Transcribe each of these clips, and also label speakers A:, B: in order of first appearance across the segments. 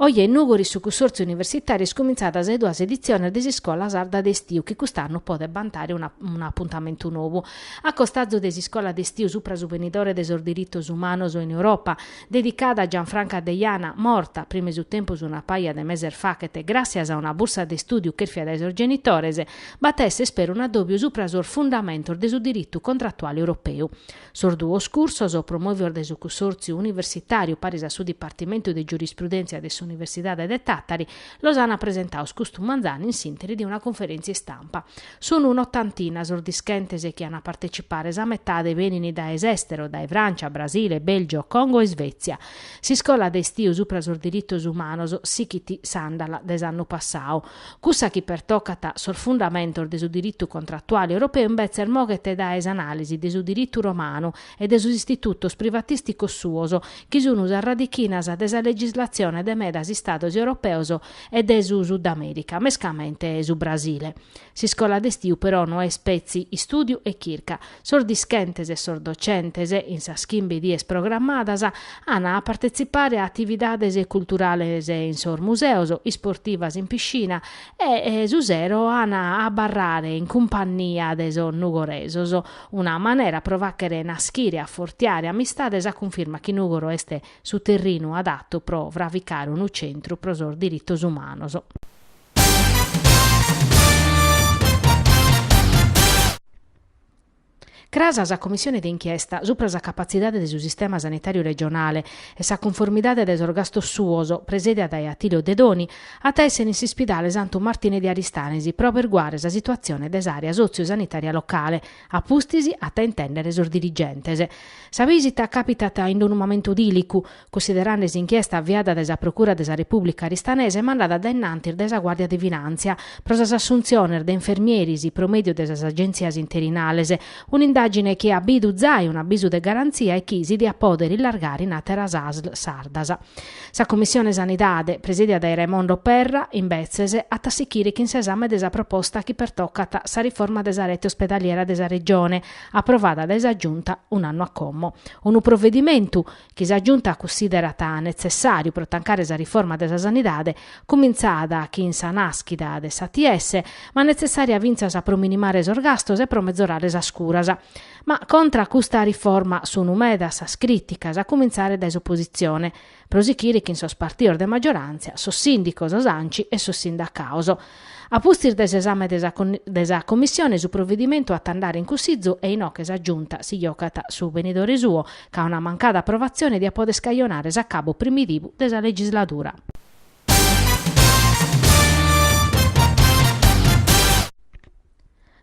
A: Oggi Nuguri su consorzi universitari scominciata a due edizioni desi scuola sarda d'estiu che quest'anno può bantare un appuntamento nuovo. A costaggio desi scuola d'estiu supra subvenidore des diritos umanos in Europa, dedicata a Gianfranca Deiana, morta prima su tempo su una paia de meser facete, grazie a una borsa de studio che fia dai suoi genitori, battesse spero un addobbio supra sul fondamento del diritto contrattuale europeo. Sorduo scurso promuovere des consorzi universitario paris a su dipartimento di giurisprudenza des Università de Tattari, Losana presentò Scustu Manzani in sintesi di una conferenza stampa. Sono un'ottantina sordischentese che hanno partecipato a metà dei venini da estero, da Francia, Brasile, Belgio, Congo e Svezia. Si scola d'estiu supra sul diritto umano, sichiti sandala des anno passato. Cussa chi pertoccata sul fondamento del diritto contrattuale europeo invece moghete da analisi del diritto romano e del istituto privatistico suoso, che sono radichinas desa legislazione de meda Stati europeos e su Sud America, mescamente su Brasile. Si scola d'estiu però no è spezzi studio e chirca, sordischentes e sordocentes in sa schimbi dies programmadas hanno a partecipare a attividades culturales in sor museos, sportivas in piscina e su zero hanno a barrare in compagnia de son nugoresos, una maniera provacere naschire a fortiare amistades a conferma che Nugoro este su terreno adatto pro vravicare un centro prosor dirittos umanos. Crasa sa commissione d'inchiesta supra sa capacità del sistema sanitario regionale e sa conformità des orgastos suoso presedia da Attilio Dedoni a tessen in ospedale Santo Martine di Aristanesi pro per guare sa situazione des area socio-sanitaria locale a pustisi a intendere sor dirigentes. Sa visita capitata in un momento idilicu, considerando l'inchiesta avviata desa Procura desa Repubblica Aristanese mandata da innantir desa Guardia di Finanza pro sa assunzione de infermieris pro medio desa agenzias interinales, un'indagine che ha bidu zai un avviso de garanzia e chisi di appodere illargare in atera SASL Sardasa. Sa commissione sanidade presidia da Raimondo Perra in Bezzese a tassichiri che in esame desa proposta che pertoccata sa riforma desa rete ospedaliera desa regione approvata desa giunta un anno a commo. Un provvedimento che sa giunta considerata necessario per tancare sa riforma desa sanidade cominciata chi in sa naschida desa ATS ma necessaria vinza sa pro minimare sorgastos e pro mezzorare sa scurasa. Ma contra questa riforma sono medas criticas a cominciare da opposizione, prosichiri che in sospartire de maggioranza, so sindico, so sanci e so sindacaoso. A pustir desesame desa commissione su provvedimento a andare in cussizzo e in che sa giunta si giocata su venidore suo, che ha una mancata approvazione di appode scaglionare sa cabo primitivo desa legislatura.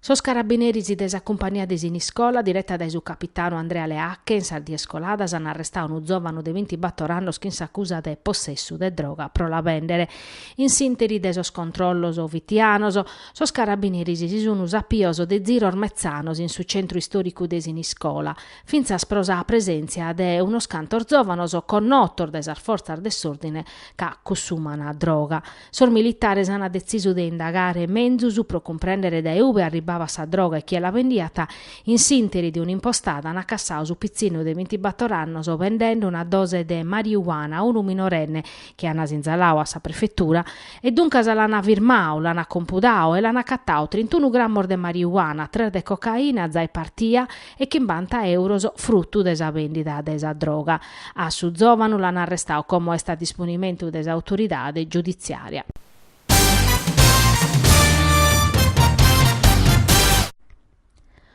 A: Sos carabinieri desa compagnia in scola, diretta da su capitano Andrea Leacche, in Sardia Scoladas, hanno arrestato un giovane di 24 anni che si accusa di possesso di droga pro la vendere. In sintesi de sos controllos ovitianos, sos carabinieri si sono sapioso de ziro ormezzanos in su centro storico in scola, finza sprosa a presenza de uno scantor giovanos connottor desar forzar dess'ordine ca consumana droga. Sor militares hanno deciso di indagare menzus pro comprendere da ove arribava sa droga e chi la vendiata, in sintesi di un'impostata hanno accassato su pizzino di 24 anni vendendo una dose di marijuana a un minorenne che hanno sinzalao a sa prefettura e dunque se l'hanno firmao, l'hanno computao e l'hanno accattao 31 grammi di marijuana, 3 di cocaina, zai partia e 50 euro frutto desa vendita desa droga. A su giovane l'hanno arrestato come sta a disponimento desa autorità giudiziaria.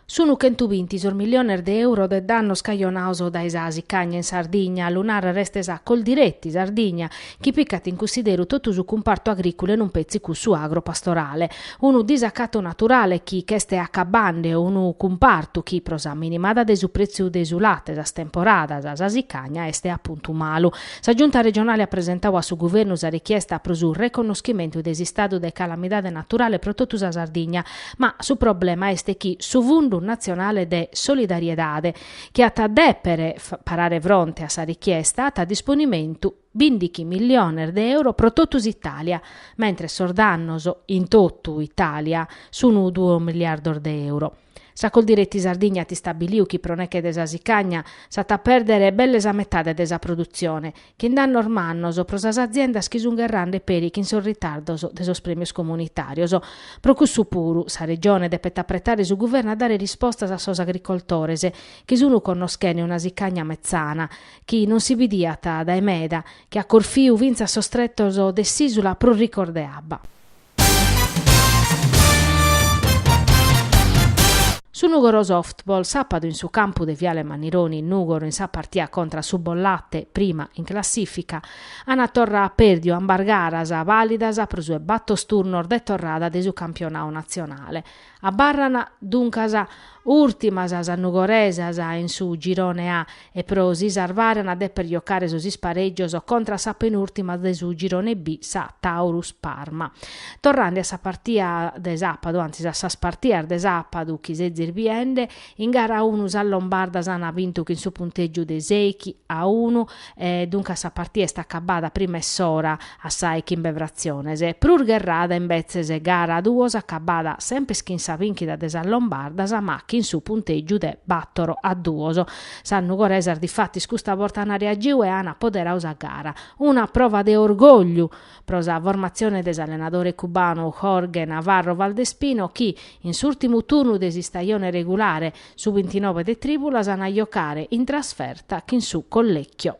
A: Sono 120 milioni di euro de danno scaglionato dai sasi cagna in Sardegna, lunar restesa col diretti Sardegna, chi piccati in considero tutto su comparto agricolo e non pezzi su agropastorale. Uno disaccato naturale chi cheste a cabande o uno comparto chi prosa minimada de su prezzo desulate da stemporada da sasi cagna este appunto malo. Sa giunta regionale ha presentato a su governo sa richiesta a prosur riconoscimento del stato de calamidade naturale prototus a Sardegna, ma su problema este chi su vundu nazionale de solidariedade che a deppere parare fronte a sa richiesta a disponimento 20 milioni di euro pro totus Italia, mentre sordannoso in tottu Italia sono 2 miliardi di euro. Sa col diretti Sardigna ti stabiliu chi proneche desa sicagna sa ta perdere belle esametade desa produzione, che in danno ormannoso prosas aziendas chi sun gherrande peri chi in son ritardoso desos premios comunitarios. Pro cussu puru sa regione depet appretare su governo a dare rispostas a sos agricoltores, chi sunu connoschene una sicagna mezzana, chi non si bidiata da emeda, che a Corfiu vinza sostrettoso de sisula pro ricordeabba. Su Nugoro Softball, sabato in su campo de Viale Manironi, Nugoro in sa partia contra su Bollatte, prima in classifica, Ana torra a perdio ambargaras validas pro su battos turnor de torrada de su campionao nazionale. A Barrana duncasa ultimas a nugoresas in su girone A e pro si sarvaren de per giocare su spareggios contra sa penultima de su girone B sa Taurus Parma. Torrandi a sa partia de sapado, anzi a sa spartiar de sapado chi se zirbiende, in gara 1 sa Lombardas hanno vinto in su punteggio de 6-1 e dunque sa partia sta accabata prima e sora assai che in bevraziones. Prur Gherrada invece se gara 2 accabata sempre schinsa vinchida de sa Lombardas ma che in su punteggio de battoro a duoso. San Nugoresar di fatti scusta volta a reagiu e ana poderosa gara. Una prova de orgoglio prosa formazione des allenatore cubano Jorge Navarro Valdespino chi in s'ultimo turno desi stagione regolare su 29 de tribulas a giocare in trasferta che in su Collecchio.